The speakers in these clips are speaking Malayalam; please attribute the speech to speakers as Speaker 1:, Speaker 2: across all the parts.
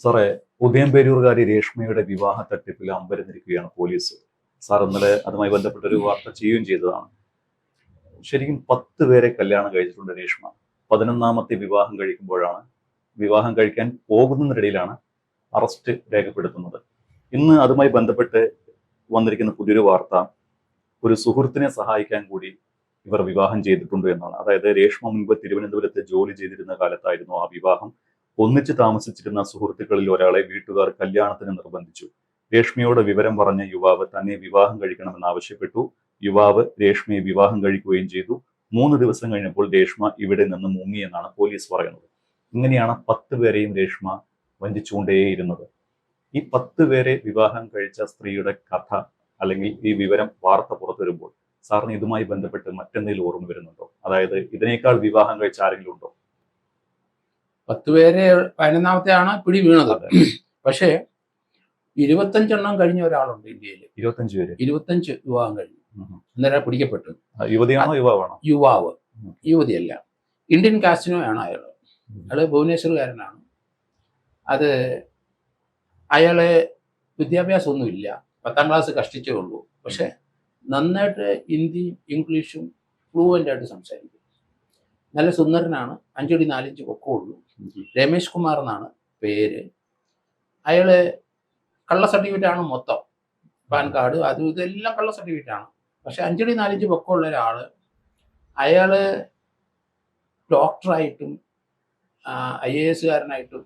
Speaker 1: സാറേ, ഉദയംപേരൂർകാരി രേഷ്മയുടെ വിവാഹ തട്ടിപ്പിൽ അമ്പരന്നിരിക്കുകയാണ് പോലീസ്. സാർ ഇന്നലെ അതുമായി ബന്ധപ്പെട്ട ഒരു വാർത്ത ചെയ്യുകയും ചെയ്തതാണ്. ശരിക്കും 10 പേരെ കല്യാണം കഴിച്ചിട്ടുണ്ട് രേഷ്മ. 11ാമത്തെ വിവാഹം കഴിക്കാൻ പോകുന്നതിനിടയിലാണ് അറസ്റ്റ് രേഖപ്പെടുത്തുന്നത്. ഇന്ന് അതുമായി ബന്ധപ്പെട്ട് വന്നിരിക്കുന്ന പുതിയൊരു വാർത്ത, ഒരു സുഹൃത്തിനെ സഹായിക്കാൻ കൂടി ഇവർ വിവാഹം ചെയ്തിട്ടുണ്ട് എന്നാണ്. അതായത് രേഷ്മ മുൻപ് തിരുവനന്തപുരത്ത് ജോലി ചെയ്തിരുന്ന കാലത്തായിരുന്നു ആ വിവാഹം. ഒന്നിച്ച് താമസിച്ചിരുന്ന സുഹൃത്തുക്കളിൽ ഒരാളെ വീട്ടുകാർ കല്യാണത്തിന് നിർബന്ധിച്ചു. രേഷ്മയോട് വിവരം പറഞ്ഞ യുവാവ് തന്നെ വിവാഹം കഴിക്കണമെന്ന് ആവശ്യപ്പെട്ടു. യുവാവ് രേഷ്മയെ വിവാഹം കഴിക്കുകയും ചെയ്തു. 3 ദിവസം കഴിഞ്ഞപ്പോൾ രേഷ്മ ഇവിടെ നിന്ന് മുങ്ങിയെന്നാണ് പോലീസ് പറയുന്നത്. ഇങ്ങനെയാണ് 10 പേരെയും രേഷ്മ വഞ്ചിച്ചുകൊണ്ടേയിരുന്നത്. ഈ 10 പേരെ വിവാഹം കഴിച്ച സ്ത്രീയുടെ കഥ അല്ലെങ്കിൽ ഈ വിവരം വാർത്ത പുറത്തു വരുമ്പോൾ സാറിന് ഇതുമായി ബന്ധപ്പെട്ട് മറ്റെന്തെങ്കിലും ഓർമ്മ വരുന്നുണ്ടോ? അതായത് ഇതിനേക്കാൾ വിവാഹം കഴിച്ച ആരെങ്കിലും ഉണ്ടോ?
Speaker 2: 10 പേരെ 11ാമത്തെയാണ് പിടി വീണത്. പക്ഷേ 25 കഴിഞ്ഞ ഒരാളുണ്ട് ഇന്ത്യയിൽ.
Speaker 1: 25 പേര്.
Speaker 2: 25 വിവാഹം കഴിഞ്ഞു. അന്നേരം പിടിക്കപ്പെട്ടു.
Speaker 1: യുവതിയാണോ യുവാവാണോ?
Speaker 2: യുവാവ്, യുവതിയല്ല. ഇന്ത്യൻ കാസിനോ ആണ് അയാൾ. അയാള് ഭുവനേശ്വറുകാരനാണ്. അത് അയാള് വിദ്യാഭ്യാസമൊന്നുമില്ല, 10ാം ക്ലാസ് കഷ്ടിച്ചേ ഉള്ളൂ. പക്ഷെ നന്നായിട്ട് ഹിന്ദിയും ഇംഗ്ലീഷും ഫ്ലുവൻ്റ് ആയിട്ട് സംസാരിക്കും. നല്ല സുന്ദരനാണ്. 5 അടി 4 ഇഞ്ച് പൊക്കമുള്ളൂ. രമേഷ് കുമാർ എന്നാണ് പേര്. അയാള് കള്ള സർട്ടിഫിക്കറ്റ് ആണ് മൊത്തം. പാൻ കാർഡ് അതും ഇതെല്ലാം കള്ള സർട്ടിഫിക്കറ്റ് ആണ്. പക്ഷെ 5 അടി 4 ഇഞ്ച് പൊക്കമുള്ള ഒരാള്. അയാള് ഡോക്ടറായിട്ടും IAS കാരനായിട്ടും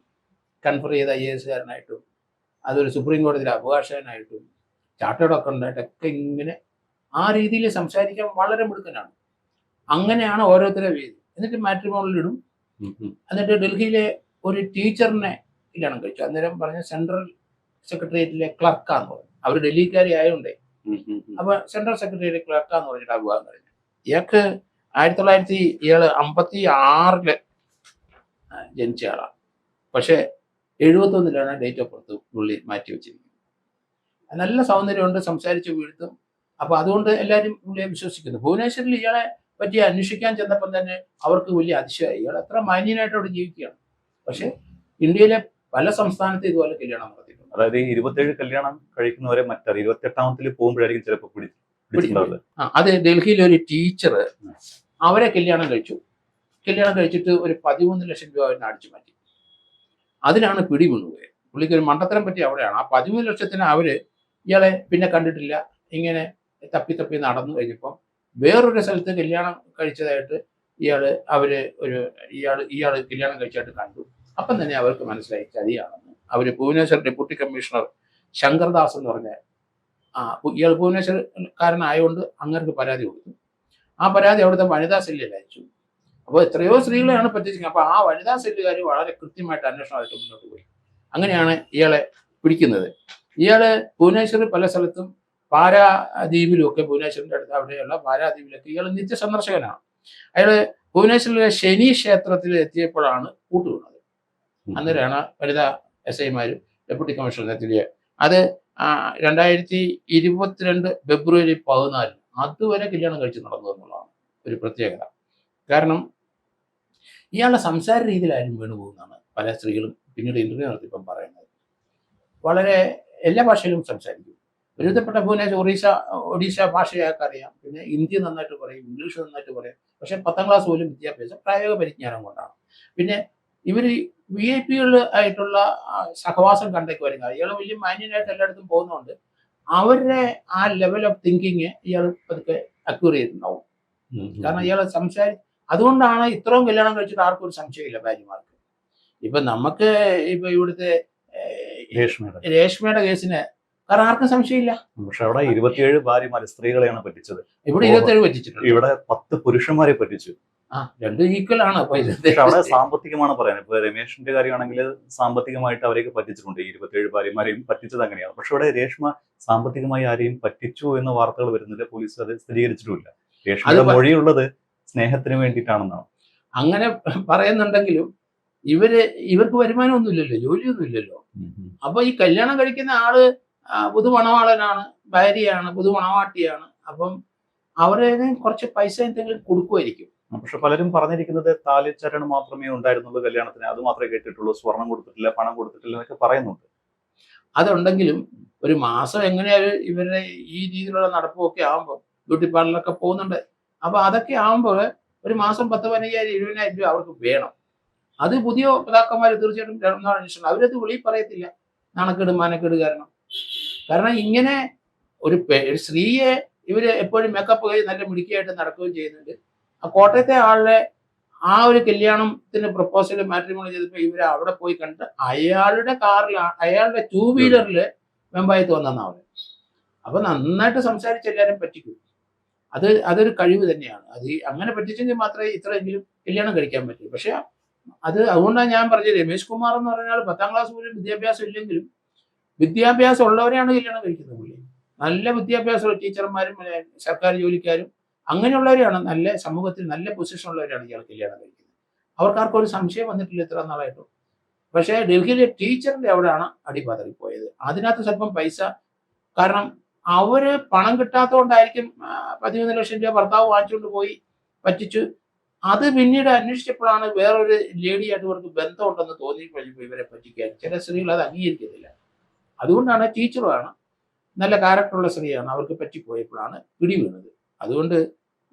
Speaker 2: കൺഫർ ചെയ്ത IAS കാരനായിട്ടും അതൊരു സുപ്രീം കോടതിയിലെ അഭിഭാഷകനായിട്ടും ചാർട്ടേഡ് അക്കൗണ്ടന്റായിട്ടൊക്കെ ഇങ്ങനെ ആ രീതിയിൽ സംസാരിക്കാൻ വളരെ മിടുക്കനാണ്. അങ്ങനെയാണ് ഓരോരുത്തരെ വീതി. എന്നിട്ട് മാട്രിമോണിലിടും. എന്നിട്ട് ഡൽഹിയിലെ ഒരു ടീച്ചറിനെ കല്യാണം കഴിച്ചു. അന്നേരം പറഞ്ഞ സെൻട്രൽ സെക്രട്ടേറിയറ്റിലെ ക്ലർക്കാന്ന് പറഞ്ഞു. അവർ ഡൽഹിക്കാരി ആയതുകൊണ്ടേ. അപ്പൊ സെൻട്രൽ സെക്രട്ടേറിയറ്റ് ക്ലർക്കാന്ന് പറഞ്ഞിട്ട് വിവാഹം കഴിഞ്ഞു. ഇയാൾക്ക് 1956 ജനിച്ച ആളാണ്. പക്ഷെ 71 ഡേറ്റ് ഓഫ് ബർത്ത് പുള്ളി മാറ്റി വെച്ചിരിക്കുന്നത്. നല്ല സൗന്ദര്യമുണ്ട്, സംസാരിച്ച് വീഴ്ത്തും. അപ്പൊ അതുകൊണ്ട് എല്ലാവരും പുള്ളിയെ വിശ്വസിക്കുന്നു. ഭുവനേശ്വരിൽ ഇയാളെ പറ്റി അന്വേഷിക്കാൻ ചെന്നപ്പം തന്നെ അവർക്ക് വലിയ അതിശയമായി. ഇയാൾ എത്ര മാന്യനായിട്ട് അവിടെ ജീവിക്കുകയാണ്. പക്ഷെ ഇന്ത്യയിലെ പല സംസ്ഥാനത്ത് ഇതുപോലെ കല്യാണം നടത്തിയിട്ടുണ്ട്.
Speaker 1: അതായത് 27 കല്യാണം കഴിക്കുന്നവരെ മറ്റൊരു 28ാമത്തിൽ പോകുമ്പോഴായിരിക്കും ചിലപ്പോൾ പിടിച്ചിട്ടുണ്ടാവില്ല.
Speaker 2: അത് ഡൽഹിയിലെ ഒരു ടീച്ചർ അവരെ കല്യാണം കഴിച്ചിട്ട് ഒരു 13 ലക്ഷം രൂപ അവരെ അടിച്ചു മാറ്റി. അതിനാണ് പിടി വീണുപോയത്. പുള്ളിക്ക് ഒരു മണ്ടത്തരം പറ്റി അവിടെയാണ്. ആ 13 ലക്ഷത്തിന് അവര് ഇയാളെ പിന്നെ കണ്ടിട്ടില്ല. ഇങ്ങനെ തപ്പി നടന്നു കഴിഞ്ഞപ്പം വേറൊരു സ്ഥലത്ത് കല്യാണം കഴിച്ചതായിട്ട് ഇയാള് കല്യാണം കഴിച്ചായിട്ട് കണ്ടു. അപ്പം തന്നെ അവർക്ക് മനസ്സിലായി ചതിയാണെന്ന്. അവര് ഭുവനേശ്വർ ഡെപ്യൂട്ടി കമ്മീഷണർ ശങ്കർദാസ് എന്ന് പറഞ്ഞ ഇയാൾ ഭുവനേശ്വർക്കാരനായതുകൊണ്ട് അങ്ങർക്ക് പരാതി കൊടുത്തു. ആ പരാതി അവിടുത്തെ വനിതാ സെല്ലിൽ അയച്ചു. അപ്പോൾ എത്രയോ സ്ത്രീകളെയാണ് പറ്റിച്ചിരിക്കുന്നത്. അപ്പോൾ ആ വനിതാ സെല്ലുകാർ വളരെ കൃത്യമായിട്ട് അന്വേഷണമായിട്ട് മുന്നോട്ട് പോയി. അങ്ങനെയാണ് ഇയാളെ പിടിക്കുന്നത്. ഇയാള് ഭുവനേശ്വറിൽ പല സ്ഥലത്തും പാരാദ്വീപിലും ഒക്കെ, ഭുവനേശ്വറിന്റെ അടുത്ത് അവിടെയുള്ള പാരാദ്വീപിലൊക്കെ ഇയാൾ നിത്യസന്ദർശകനാണ്. അയാള് ഭുവനേശ്വറിലെ ശനി ക്ഷേത്രത്തിൽ എത്തിയപ്പോഴാണ് കൂട്ടുവീണത്. അന്നേരമാണ് വനിതാ SI മാരും ഡെപ്യൂട്ടി കമ്മീഷണർ എത്തിയത്. അത് 2022 ഫെബ്രുവരി 14 അതുവരെ കല്യാണം കഴിച്ച് നടന്നു എന്നുള്ളതാണ് ഒരു പ്രത്യേകത. കാരണം ഇയാളുടെ സംസാര രീതിയിലായിരുന്നു വീണു പോകുന്നതാണ് പല സ്ത്രീകളും പിന്നീട് ഇന്റർവ്യൂ നടത്തിയപ്പം പറയുന്നത്. വളരെ എല്ലാ ഭാഷയിലും സംസാരിക്കും. ഒരുവിധപ്പെട്ട ഒഡീഷ ഭാഷയൊക്കെ അറിയാം. പിന്നെ ഹിന്ദി നന്നായിട്ട് പറയും, ഇംഗ്ലീഷ് നന്നായിട്ട് പറയും. പക്ഷെ 10ാം ക്ലാസ് പോലും വിദ്യാഭ്യാസം പ്രായോഗിക പരിജ്ഞാനം കൊണ്ടാണ്. പിന്നെ ഇവർ VIP ആയിട്ടുള്ള സഹവാസം കണ്ടേക്ക് വരുന്നത്. ഇയാൾ വലിയ മാന്യനായിട്ട് എല്ലായിടത്തും പോകുന്നതുകൊണ്ട് അവരുടെ ആ ലെവൽ ഓഫ് തിങ്കിങ് ഇയാൾ പതുക്കെ അക്യൂർ ചെയ്തിട്ടുണ്ടാവും. കാരണം ഇയാൾ അതുകൊണ്ടാണ് ഇത്രയും കല്യാണം കഴിച്ചിട്ട് ആർക്കും ഒരു സംശയമില്ല ഭാര്യമാർക്ക്. ഇപ്പൊ നമുക്ക് ഇപ്പൊ ഇവിടുത്തെ രേഷ്മയുടെ കേസിന് കാരണം ആർക്കും സംശയമില്ല.
Speaker 1: പക്ഷെ അവിടെ 27 ഭാര്യമാരെ സ്ത്രീകളെയാണ് പറ്റിച്ചത്.
Speaker 2: ഇവിടെ 27 പറ്റിച്ചിട്ടുണ്ട്.
Speaker 1: ഇവിടെ 10 പുരുഷന്മാരെ പറ്റിച്ചു.
Speaker 2: രണ്ടും ഈക്വൽ ആണ്. അപ്പൊ
Speaker 1: അവിടെ സാമ്പത്തികമാണ് പറയാൻ. ഇപ്പൊ രമേഷിന്റെ കാര്യമാണെങ്കിൽ സാമ്പത്തികമായിട്ട് അവരെയൊക്കെ പറ്റിച്ചിട്ടുണ്ട്. 27 ഭാര്യമാരെയും പറ്റിച്ചത് അങ്ങനെയാണ്. പക്ഷെ ഇവിടെ രേഷ്മ സാമ്പത്തികമായി ആരെയും പറ്റിച്ചു എന്ന വാർത്തകൾ വരുന്നില്ല. പോലീസ് അത് സ്ഥിരീകരിച്ചിട്ടുമില്ല. രേഷ്മയുടെ മൊഴിയുള്ളത് സ്നേഹത്തിന് വേണ്ടിയിട്ടാണെന്നാണ്.
Speaker 2: അങ്ങനെ പറയുന്നുണ്ടെങ്കിലും ഇവർക്ക് വരുമാനമൊന്നും ഇല്ലല്ലോ, ജോലിയൊന്നും ഇല്ലല്ലോ. അപ്പൊ ഈ കല്യാണം കഴിക്കുന്ന ആള് പുതുമണവാളനാണ്, ഭാര്യയാണ്, പുതുമണവാട്ടിയാണ്. അപ്പം അവരെ കുറച്ച് പൈസ എന്തെങ്കിലും കൊടുക്കുമായിരിക്കും.
Speaker 1: പക്ഷെ പലരും പറഞ്ഞിരിക്കുന്നത് താലിച്ചരണം മാത്രമേ ഉണ്ടായിരുന്നുള്ളൂ കല്യാണത്തിന്, അത് മാത്രമേ കേട്ടിട്ടുള്ളൂ, സ്വർണം കൊടുത്തിട്ടില്ല, പണം കൊടുത്തിട്ടില്ല എന്നൊക്കെ പറയുന്നുണ്ട്.
Speaker 2: അതുണ്ടെങ്കിലും ഒരു മാസം എങ്ങനെയായാലും ഇവരുടെ ഈ രീതിയിലുള്ള നടപ്പുമൊക്കെ ആകുമ്പോൾ ബ്യൂട്ടി പാർലറിലൊക്കെ പോകുന്നുണ്ട്. അപ്പൊ അതൊക്കെ ആകുമ്പോൾ ഒരു മാസം 10,000, 15,000, 20,000 രൂപ അവർക്ക് വേണം. അത് പുതിയ ഭർത്താക്കന്മാർ തീർച്ചയായിട്ടും അന്വേഷണം അവരത് വെളിയിൽ പറയത്തില്ല, നാണക്കേട് മാനക്കേട് കാരണം. കാരണം ഇങ്ങനെ ഒരു സ്ത്രീയെ ഇവര് എപ്പോഴും മേക്കപ്പ് ചെയ്ത് നല്ല മിടുക്കിയായിട്ട് നടക്കുകയും ചെയ്യുന്നുണ്ട്. ആ കോട്ടയത്തെ ആളുടെ ആ ഒരു കല്യാണത്തിന് പ്രപ്പോസൽ മാട്രിമോണി ചെയ്തപ്പോൾ ഇവര് അവിടെ പോയി കണ്ടിട്ട് അയാളുടെ കാറിലാണ്, അയാളുടെ 2 വീലറിൽ വെമ്പായത്ത് വന്നെന്നാ പറയുന്നത്. അപ്പൊ നന്നായിട്ട് സംസാരിച്ച് എല്ലാവരും പറ്റിക്കും. അതൊരു കഴിവ് തന്നെയാണ്. അങ്ങനെ പറ്റിച്ചെങ്കിൽ മാത്രമേ ഇത്രയെങ്കിലും കല്യാണം കഴിക്കാൻ പറ്റൂ. പക്ഷെ അതുകൊണ്ടാണ് ഞാൻ പറഞ്ഞത്, രമേശ് കുമാർ എന്ന് പറഞ്ഞാൽ 10ാം ക്ലാസ് പോലും വിദ്യാഭ്യാസം ഇല്ലെങ്കിലും വിദ്യാഭ്യാസം ഉള്ളവരെയാണ് കല്യാണം കഴിക്കുന്നത് പുള്ളി. നല്ല വിദ്യാഭ്യാസമുള്ള ടീച്ചർമാരും സർക്കാർ ജോലിക്കാരും അങ്ങനെയുള്ളവരെയാണ്, നല്ല സമൂഹത്തിൽ നല്ല പൊസിഷൻ ഉള്ളവരാണ് ഇയാൾ കല്യാണം കഴിക്കുന്നത്. അവർക്കാർക്കും ഒരു സംശയം വന്നിട്ടില്ല ഇത്ര നാളായിട്ടും. പക്ഷേ ഡൽഹിയിലെ ടീച്ചറിന്റെ അവിടെയാണ് അടിപതറിപ്പോയത്. അതിനകത്ത് സ്വല്പം പൈസ, കാരണം അവര് പണം കിട്ടാത്തതുകൊണ്ടായിരിക്കും 13 ലക്ഷം രൂപ ഭർത്താവ് വാങ്ങിച്ചുകൊണ്ട് പോയി പറ്റിച്ചു. അത് പിന്നീട് അന്വേഷിച്ചപ്പോഴാണ് വേറൊരു ലേഡിയായിട്ട് ഇവർക്ക് ബന്ധമുണ്ടെന്ന് തോന്നി കഴിഞ്ഞപ്പോൾ ഇവരെ പറ്റിക്കാൻ. ചില സ്ത്രീകൾ അത് അംഗീകരിക്കുന്നില്ല. അതുകൊണ്ടാണ് ടീച്ചറുമാണ്, നല്ല ക്യാരക്ടറുള്ള സ്ത്രീയാണ്, അവർക്ക് പറ്റിപ്പോയപ്പോഴാണ് പിടി വീണത്. അതുകൊണ്ട്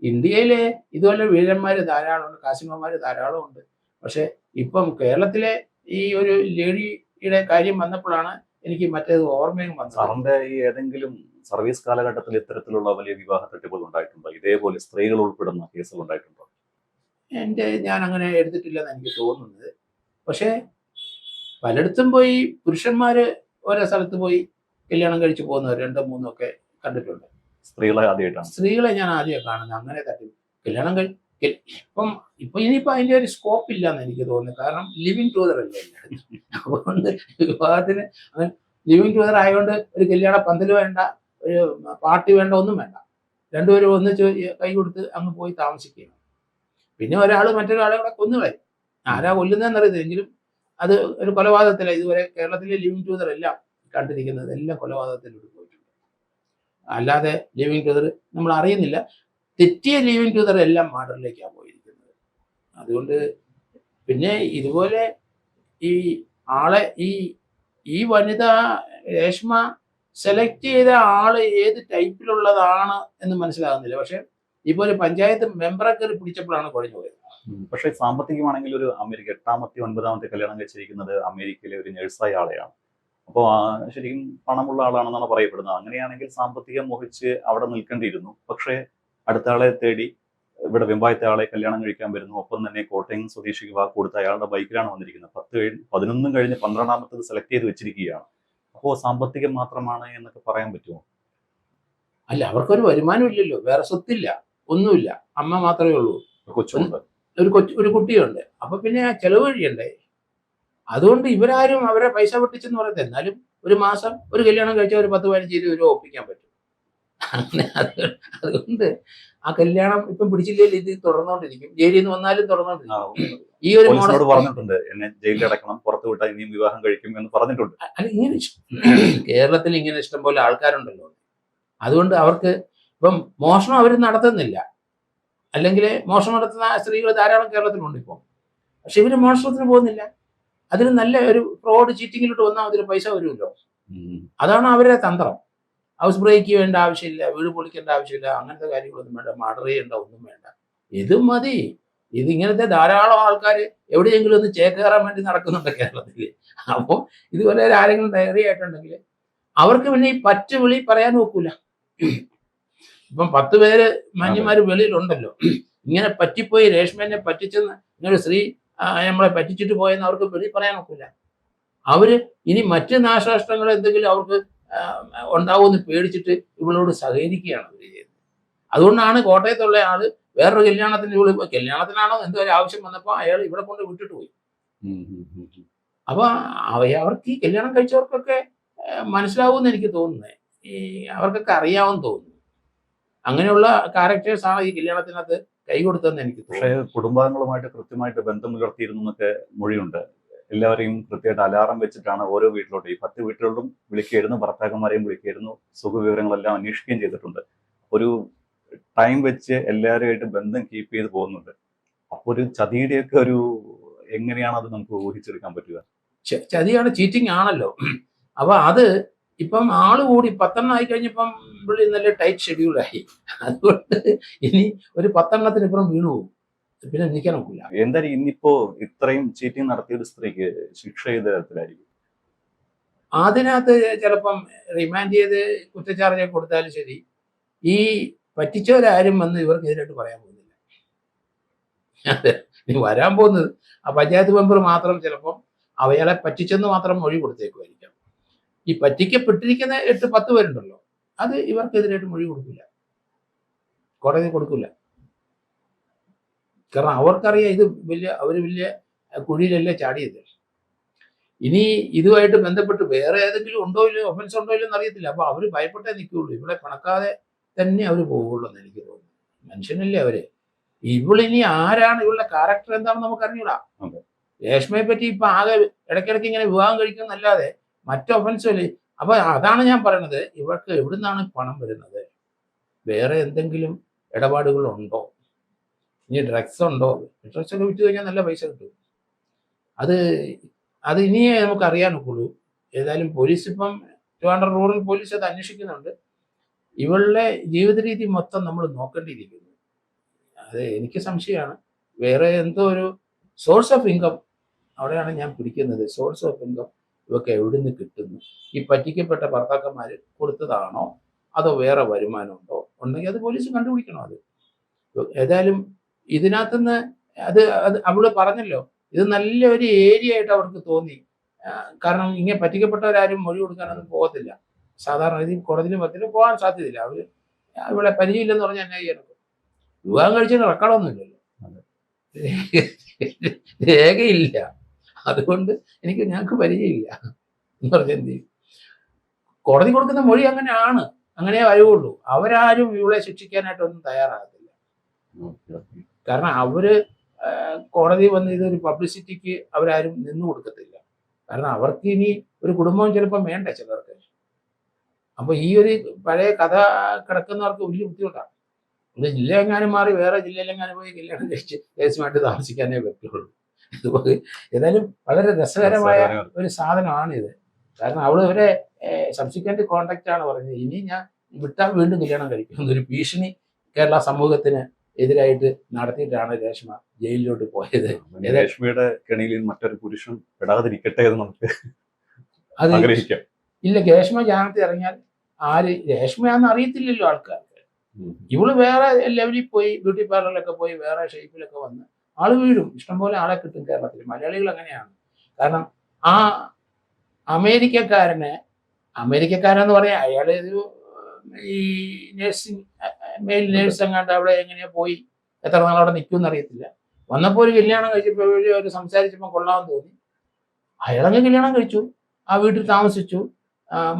Speaker 2: ഇന്ത്യയിലെ ഇതുപോലെ വീരന്മാർ ധാരാളമുണ്ട്, കാസിമന്മാർ ധാരാളമുണ്ട്. പക്ഷെ ഇപ്പം കേരളത്തിലെ ഈ ഒരു ലേഡിയുടെ കാര്യം വന്നപ്പോഴാണ് എനിക്ക് മറ്റേത് ഓർമ്മയും വന്നത്.
Speaker 1: സാറിന്റെ ഈ ഏതെങ്കിലും സർവീസ് കാലഘട്ടത്തിൽ ഇത്തരത്തിലുള്ള വലിയ വിവാഹ തട്ടിപ്പുകൾ ഉണ്ടായിട്ടുണ്ടോ? ഇതേപോലെ സ്ത്രീകൾ ഉൾപ്പെടുന്ന കേസുകൾ ഉണ്ടായിട്ടുണ്ടോ?
Speaker 2: ഞാൻ അങ്ങനെ എടുത്തിട്ടില്ലെന്ന് എനിക്ക് തോന്നുന്നത്. പക്ഷേ പലയിടത്തും പോയി പുരുഷന്മാര് ഓരോ സ്ഥലത്ത് പോയി കല്യാണം കഴിച്ചു പോകുന്നവർ 2, 3 ഒക്കെ കണ്ടിട്ടുണ്ട്.
Speaker 1: സ്ത്രീകളെ ആദ്യമായിട്ടാണ്.
Speaker 2: സ്ത്രീകളെ ഞാൻ ആദ്യം കാണുന്നത് അങ്ങനെ തട്ടി കല്യാണം ഇപ്പൊ ഇനിയിപ്പോ അതിന്റെ ഒരു സ്കോപ്പ് ഇല്ലാന്ന് എനിക്ക് തോന്നുന്നു. കാരണം ലിവിങ് ടുഗദർ അല്ലേ എല്ലായിടത്തും. അതുകൊണ്ട് വിവാഹത്തിന് ലിവിങ് ടുഗദർ ആയതുകൊണ്ട് ഒരു കല്യാണ പന്തല് വേണ്ട, ഒരു പാർട്ടി വേണ്ട, ഒന്നും വേണ്ട. രണ്ടുപേരും ഒന്നിച്ച് കൈ കൊടുത്ത് അങ്ങ് പോയി താമസിക്കുകയാണ്. പിന്നെ ഒരാൾ മറ്റൊരാളെ കൂടെ കൊന്നുകളയും. ആരാ കൊല്ലുന്നതെന്നറിയത്തില്ല, എങ്കിലും അത് ഒരു കൊലപാതകത്തിലാണ്. ഇതുവരെ കേരളത്തിലെ ലിവിങ് ടുഗദർ എല്ലാം കണ്ടിരിക്കുന്നത് എല്ലാം കൊലപാതകത്തിലൂടെ പോയിട്ടുണ്ട്. അല്ലാതെ ലിവിങ് ടുഗദർ നമ്മൾ അറിയുന്നില്ല. തെറ്റിയ ലിവിങ് ടുഗദർ എല്ലാം മർഡറിലേക്കാണ് പോയിരിക്കുന്നത്. അതുകൊണ്ട് പിന്നെ ഇതുപോലെ ഈ ആളെ ഈ വനിത രേഷ്മ സെലക്ട് ചെയ്ത ആള് ഏത് ടൈപ്പിലുള്ളതാണ് എന്ന് മനസ്സിലാകുന്നില്ല. പക്ഷെ ഇപ്പൊ ഒരു പഞ്ചായത്ത് മെമ്പറെ കയറി പിടിച്ചപ്പോഴാണ് കുഴഞ്ഞു പോയത്.
Speaker 1: പക്ഷേ സാമ്പത്തികമാണെങ്കിൽ ഒരു അമേരിക്ക 8ാമത്തെ 9ാമത്തെ കല്യാണം കഴിച്ചിരിക്കുന്നത് അമേരിക്കയിലെ ഒരു നഴ്സായ ആളെയാണ്. അപ്പോൾ ശരിക്കും പണമുള്ള ആളാണെന്നാണ് പറയപ്പെടുന്നത്. അങ്ങനെയാണെങ്കിൽ സാമ്പത്തികം മോഹിച്ച് അവിടെ നിൽക്കേണ്ടിയിരുന്നു. പക്ഷേ അടുത്ത ആളെ തേടി ഇവിടെ വെമ്പായത്തെ ആളെ കല്യാണം കഴിക്കാൻ വരുന്നു. ഒപ്പം തന്നെ കോട്ടയം സ്വദേശിക്ക് വാക്ക് കൊടുത്ത അയാളുടെ ബൈക്കിലാണ് വന്നിരിക്കുന്നത്. 11 കഴിഞ്ഞ് 12ാമത്തത് സെലക്ട് ചെയ്ത് വെച്ചിരിക്കുകയാണ്. അപ്പോൾ സാമ്പത്തികം മാത്രമാണ് എന്നൊക്കെ പറയാൻ പറ്റുമോ?
Speaker 2: അല്ല, അവർക്കൊരു വരുമാനം ഇല്ലല്ലോ, വേറെ സ്വത്തില്ല, ഒന്നുമില്ല. അമ്മ മാത്രമേ ഉള്ളൂ,
Speaker 1: കൊച്ചുണ്ട്,
Speaker 2: ഒരു കുട്ടിയുണ്ട്. അപ്പൊ പിന്നെ ചെലവ് കഴിയണ്ടേ? അതുകൊണ്ട് ഇവരാരും അവരെ പൈസ വെട്ടിച്ചെന്ന് പറയുന്നത്. എന്നാലും ഒരു മാസം ഒരു കല്യാണം കഴിച്ചാൽ ഒരു 10-15 രൂപ ഒപ്പിക്കാൻ പറ്റും. അങ്ങനെ അതുകൊണ്ട് ആ കല്യാണം ഇപ്പം പിടിച്ചില്ലെങ്കിൽ ഇത് തുടർന്നുകൊണ്ടിരിക്കും. ജയിലിൽ നിന്ന് വന്നാലും തുടർന്നുകൊണ്ടിരിക്കും. ഈ ഒരു
Speaker 1: പോലീസിനോട് പറഞ്ഞിട്ടുണ്ട്, എന്നെ ജയിലിൽ അടക്കണം, പുറത്തു വിട്ടാൽ ഇനിയും വിവാഹം കഴിക്കും എന്ന് പറഞ്ഞിട്ടുണ്ട്.
Speaker 2: ഇങ്ങനെ കേരളത്തിൽ ഇങ്ങനെ ഇഷ്ടംപോലെ ആൾക്കാരുണ്ടല്ലോ. അതുകൊണ്ട് അവർക്ക് ഇപ്പം മോഷണം അവർ നടത്തുന്നില്ല. അല്ലെങ്കിൽ മോഷണം നടത്തുന്ന സ്ത്രീകൾ ധാരാളം കേരളത്തിലുണ്ട് ഇപ്പം. പക്ഷെ ഇവര് മോഷണത്തിന് പോകുന്നില്ല. അതിന് നല്ല ഒരു ഫ്രോഡ് ചീറ്റിങ്ങിലോട്ട് വന്നാൽ അതിൽ പൈസ വരുമല്ലോ. അതാണ് അവരുടെ തന്ത്രം. ഹൗസ് ബ്രേക്ക് വേണ്ട ആവശ്യമില്ല, വീട് പൊളിക്കേണ്ട ആവശ്യമില്ല, അങ്ങനത്തെ കാര്യങ്ങളൊന്നും വേണ്ട, മർഡർ ചെയ്യേണ്ട ഒന്നും വേണ്ട. ഇത് മതി. ഇതിങ്ങനത്തെ ധാരാളം ആൾക്കാർ എവിടെയെങ്കിലും ഒന്ന് ചേക്കേറാൻ വേണ്ടി നടക്കുന്നുണ്ട് കേരളത്തിൽ. അപ്പോൾ ഇതുപോലെ ആരെങ്കിലും ധൈര്യമായിട്ടുണ്ടെങ്കിൽ അവർക്ക് പിന്നെ ഈ പറ്റ് വിളി പറയാൻ നോക്കൂല. ഇപ്പം 10 പേര് മാന്യന്മാര് വെളിയിലുണ്ടല്ലോ. ഇങ്ങനെ പറ്റിപ്പോയി, രേഷ്മേനെ പറ്റിച്ചെന്ന് ഇങ്ങനെ സ്ത്രീ നമ്മളെ പറ്റിച്ചിട്ട് പോയെന്ന് അവർക്ക് വെളി പറയാൻ നോക്കില്ല. അവര് ഇനി മറ്റ് നാശനഷ്ടങ്ങൾ എന്തെങ്കിലും അവർക്ക് ഉണ്ടാവുമെന്ന് പേടിച്ചിട്ട് ഇവളോട് സഹകരിക്കുകയാണ് അവര് ചെയ്യുന്നത്. അതുകൊണ്ടാണ് കോട്ടയത്തുള്ള ആള് വേറൊരു കല്യാണത്തിനാണോ എന്തോ ഒരു ആവശ്യം വന്നപ്പോൾ അയാൾ ഇവിടെ കൊണ്ട് വിട്ടിട്ട് പോയി. അപ്പൊ അവർക്ക് ഈ കല്യാണം കഴിച്ചവർക്കൊക്കെ മനസ്സിലാവുമെന്ന് എനിക്ക് തോന്നുന്നത്. അവർക്കൊക്കെ അറിയാമെന്ന് തോന്നുന്നു. അങ്ങനെയുള്ള ക്യാരക്ടേഴ്സ് ആണ് ഈ കല്യാണത്തിനകത്ത് കൈ കൊടുത്തതെന്ന് എനിക്ക് തോന്നുന്നു.
Speaker 1: പക്ഷേ കുടുംബാംഗങ്ങളുമായിട്ട് കൃത്യമായിട്ട് ബന്ധം പുലർത്തിയിരുന്നു എന്നൊക്കെ മൊഴിയുണ്ട്. എല്ലാവരെയും കൃത്യമായിട്ട് അലാറം വെച്ചിട്ടാണ് ഓരോ വീട്ടിലോട്ട്, ഈ 10 വീട്ടിലോട്ടും വിളിക്കുകയായിരുന്നു, ഭർത്താക്കന്മാരെയും വിളിക്കുകയായിരുന്നു, സുഖവിവരങ്ങളെല്ലാം അന്വേഷിക്കുകയും ചെയ്തിട്ടുണ്ട്. ഒരു ടൈം വെച്ച് എല്ലാവരുമായിട്ട് ബന്ധം കീപ്പ് ചെയ്ത് പോകുന്നുണ്ട്. അപ്പൊ ഒരു ചതിയുടെയൊക്കെ ഒരു എങ്ങനെയാണ് അത് നമുക്ക് ഊഹിച്ചെടുക്കാൻ പറ്റുക?
Speaker 2: ചതിയാണ്, ചീറ്റിംഗ് ആണല്ലോ. അപ്പൊ അത് ഇപ്പം ആള് കൂടി 10 ആയി കഴിഞ്ഞപ്പം പുള്ളി നല്ല ടൈറ്റ് ഷെഡ്യൂളായി. അതുകൊണ്ട് ഇനി ഒരു 10 ഇപ്പുറം വീണു പോകും, പിന്നെ നിൽക്കാൻ ഒക്കില്ല.
Speaker 1: എന്തായാലും ഇന്നിപ്പോ ഇത്രയും ചീറ്റിംഗ് നടത്തിയ ഒരു സ്ത്രീക്ക് ശിക്ഷ ഏത് തരത്തിലായിരിക്കും?
Speaker 2: അതിനകത്ത് ചിലപ്പം റിമാൻഡ് ചെയ്ത് കുറ്റച്ചാർജ് കൊടുത്താലും ശരി, ഈ പറ്റിച്ചവരാരും വന്ന് ഇവർക്കെതിരായിട്ട് പറയാൻ പോകുന്നില്ല. അതെ, ഇനി വരാൻ പോകുന്നത് ആ പഞ്ചായത്ത് മെമ്പർ മാത്രം ചിലപ്പം അയാളെ പറ്റിച്ചെന്ന് മാത്രം മൊഴി കൊടുത്തേക്കുമായിരിക്കാം. ഈ പറ്റിക്കപ്പെട്ടിരിക്കുന്ന 8-10 പേരുണ്ടല്ലോ, അത് ഇവർക്കെതിരായിട്ട് മൊഴി കൊടുക്കില്ല, കോടതി കൊടുക്കില്ല. കാരണം അവർക്കറിയാം ഇത് അവർ വലിയ കുഴിയിലല്ലേ ചാടിയത്. ഇനി ഇതുമായിട്ട് ബന്ധപ്പെട്ട് വേറെ ഏതെങ്കിലും ഉണ്ടോ ഇല്ലയോ, ഒഫൻസ് ഉണ്ടോ ഇല്ലയോ എന്നറിയത്തില്ല. അപ്പൊ അവർ ഭയപ്പെട്ടേ നിൽക്കുകയുള്ളൂ, ഇവിടെ പിണക്കാതെ തന്നെ അവർ പോവുള്ളൂ എന്ന് എനിക്ക് തോന്നുന്നു. മനുഷ്യനല്ലേ അവര്. ഇവളിനി ആരാണ്, ഇവളുടെ ക്യാരക്ടർ എന്താണെന്ന് നമുക്ക് അറിഞ്ഞൂടാ. രേഷ്മയെ പറ്റി ഇപ്പൊ ആകെ ഇടയ്ക്കിടയ്ക്ക് ഇങ്ങനെ വിവാഹം കഴിക്കുന്നല്ലാതെ മറ്റ് ഒഫൻസുകൾ. അപ്പൊ അതാണ് ഞാൻ പറയുന്നത്, ഇവർക്ക് എവിടുന്നാണ് പണം വരുന്നത്, വേറെ എന്തെങ്കിലും ഇടപാടുകൾ ഉണ്ടോ, ഇനി ഡ്രഗ്സ് ഉണ്ടോ? ഡ്രഗ്സ് ഒക്കെ വിറ്റ് കഴിഞ്ഞാൽ നല്ല പൈസ കിട്ടും. അത് ഇനിയേ നമുക്ക് അറിയാൻ ഒക്കുള്ളൂ. ഏതായാലും പോലീസ് ഇപ്പം ട്രിവാൻഡ്രം റൂറൽ പോലീസ് അത് അന്വേഷിക്കുന്നുണ്ട്. ഇവളുടെ ജീവിത രീതി മൊത്തം നമ്മൾ നോക്കേണ്ടിയിരിക്കുന്നു. അത് എനിക്ക് സംശയമാണ്. വേറെ എന്തോ ഒരു സോഴ്സ് ഓഫ് ഇൻകം അവിടെയാണ് ഞാൻ പിടിക്കുന്നത്. സോഴ്സ് ഓഫ് ഇൻകം ഇവർക്ക് എവിടുന്ന് കിട്ടുന്നു? ഈ പറ്റിക്കപ്പെട്ട ഭർത്താക്കന്മാർ കൊടുത്തതാണോ, അതോ വേറെ വരുമാനമുണ്ടോ? ഉണ്ടെങ്കിൽ അത് പോലീസ് കണ്ടുപിടിക്കണം. അത് ഏതായാലും ഇതിനകത്തുനിന്ന് അത് അവള് പറഞ്ഞല്ലോ, ഇത് നല്ലൊരു ഏരിയ ആയിട്ട് അവർക്ക് തോന്നി. കാരണം ഇങ്ങനെ പറ്റിക്കപ്പെട്ടവരാരും മൊഴി കൊടുക്കാനൊന്നും പോകത്തില്ല. സാധാരണ രീതിയിൽ കോടതിയിലും മറ്റിലും പോകാൻ സാധ്യതയില്ല. അവര് ഇവിടെ പരിചയമില്ലെന്ന് പറഞ്ഞാൽ എന്നാ ചെയ്യണം? വിവാഹം കഴിച്ചതിന് റെക്കോർഡൊന്നും ഇല്ലല്ലോ, രേഖയില്ല. അതുകൊണ്ട് ഞങ്ങൾക്ക് പരിചയമില്ല എന്ന് പറഞ്ഞാൽ എന്ത് ചെയ്യും? കോടതി കൊടുക്കുന്ന മൊഴി അങ്ങനെയാണ്, അങ്ങനെ വരുവുള്ളൂ. അവരാരും ഇവളെ ശിക്ഷിക്കാനായിട്ടൊന്നും തയ്യാറാകത്തില്ല. കാരണം അവര് കോടതി വന്ന് ഇതൊരു പബ്ലിസിറ്റിക്ക് അവരാരും നിന്നു കൊടുക്കത്തില്ല. കാരണം അവർക്ക് ഇനി ഒരു കുടുംബവും ചിലപ്പം വേണ്ട ചിലർക്ക്. അപ്പൊ ഈ ഒരു പഴയ കഥ കിടക്കുന്നവർക്ക് വലിയ ബുദ്ധിമുട്ടാണ്. ഇത് ജില്ലയെങ്ങാനും മാറി വേറെ ജില്ലയിലെങ്ങാനും പോയി കല്യാണം കഴിച്ച് കേസുമായിട്ട് താമസിക്കാനേ പറ്റുള്ളൂ. ഇതുപോലെ ഏതായാലും വളരെ രസകരമായ ഒരു സാധനമാണ് ഇത്. കാരണം അവള് ഇവരെ സബ്സിക്വന്റ് കോണ്ടാക്ട് ആണ് പറഞ്ഞത്, ഇനി ഞാൻ വിട്ടാൽ വീണ്ടും കല്യാണം കഴിക്കും എന്നൊരു ഭീഷണി കേരള സമൂഹത്തിന് എതിരായിട്ട് നടത്തിയിട്ടാണ് രേഷ്മ ജയിലിലോട്ട് പോയത്.
Speaker 1: രേഷ്മയുടെ കെണിയിൽ മറ്റൊരു പുരുഷൻ പെടാതിരിക്കട്ടെ എന്ന് നമുക്ക്
Speaker 2: അത്
Speaker 1: ആഗ്രഹിക്കാം.
Speaker 2: ഇല്ല, രേഷ്മ ജാനത്ത് ഇറങ്ങിയാൽ ആര് രേഷ്മയാണെന്ന് അറിയത്തില്ലല്ലോ ആൾക്കാർക്ക്. ഇവള് വേറെ ലെവലിൽ പോയി ബ്യൂട്ടി പാർലറിലൊക്കെ പോയി വേറെ ഷേപ്പിലൊക്കെ വന്ന് ആള് വീഴും. ഇഷ്ടംപോലെ ആളെ കിട്ടും കേരളത്തിൽ. മലയാളികൾ അങ്ങനെയാണ്. കാരണം ആ അമേരിക്കക്കാരെന്ന് പറയാം, അയാള് ഈ നഴ്സിംഗ് മെയിൽ നേഴ്സ് എങ്ങാണ്ട് അവിടെ എങ്ങനെയാ പോയി എത്ര നാൾ അവിടെ നിൽക്കുമെന്ന് അറിയത്തില്ല. വന്നപ്പോൾ ഒരു കല്യാണം കഴിച്ചപ്പോൾ അവർ സംസാരിച്ചപ്പോൾ കൊള്ളാമെന്ന് തോന്നി, അയാളങ്ങ് കല്യാണം കഴിച്ചു, ആ വീട്ടിൽ താമസിച്ചു,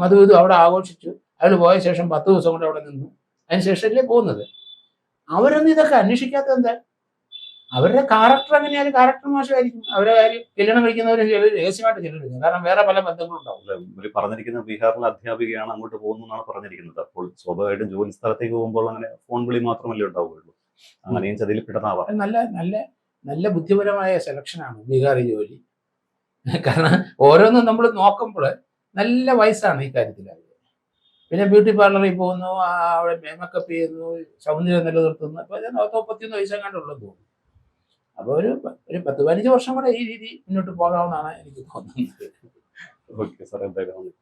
Speaker 2: മധുവിധു അവിടെ ആഘോഷിച്ചു. അയാൾ പോയ ശേഷം 10 ദിവസം കൊണ്ട് അവിടെ നിന്നു. അതിനുശേഷമല്ലേ പോകുന്നത്. അവരൊന്നും ഇതൊക്കെ അന്വേഷിക്കാത്തത് എന്താ? അവരുടെ ക്യാരക്ടർ എങ്ങനെയാലും ക്യാരക്ടർ മോശമായിരിക്കും. അവരെ കാര്യം കല്യാണം കഴിക്കുന്നവരും രഹസ്യമായിട്ട് ചെല്ലുന്നു. കാരണം വേറെ പല ബന്ധങ്ങളും ഉണ്ടാവും.
Speaker 1: പറഞ്ഞിരിക്കുന്ന ബീഹാറിലെ അധ്യാപികയാണ് അങ്ങോട്ട് പോകുന്നതാണ് പറഞ്ഞിരിക്കുന്നത്. അപ്പോൾ സ്വാഭാവികമായിട്ടും ജോലി സ്ഥലത്തേക്ക് പോകുമ്പോൾ അങ്ങനെ ഫോൺ വിളി മാത്രമല്ലേ ഉണ്ടാവുകയുള്ളൂ. അങ്ങനെയും ചതിയിൽ പെടുന്നതാവാം.
Speaker 2: നല്ല നല്ല നല്ല ബുദ്ധിപരമായ സെലക്ഷനാണ് ബീഹാറി ജോലി. കാരണം ഓരോന്നും നമ്മൾ നോക്കുമ്പോൾ നല്ല വയസ്സാണ് ഈ കാര്യത്തിൽ. പിന്നെ ബ്യൂട്ടി പാർലറിൽ പോകുന്നു, അവിടെ മേക്കപ്പ് ചെയ്യുന്നു, സൗന്ദര്യം നിലനിർത്തുന്നു. അപ്പൊ 31 വയസ്സെങ്ങാണ്ടുള്ളൂ തോന്നുന്നു. അപ്പോൾ ഒരു 10-15 വർഷം കൂടെ ഈ രീതി മുന്നോട്ട് പോകാമെന്നാണ് എനിക്ക് തോന്നുന്നത്.
Speaker 1: ഓക്കെ സാർ, എന്തായാലും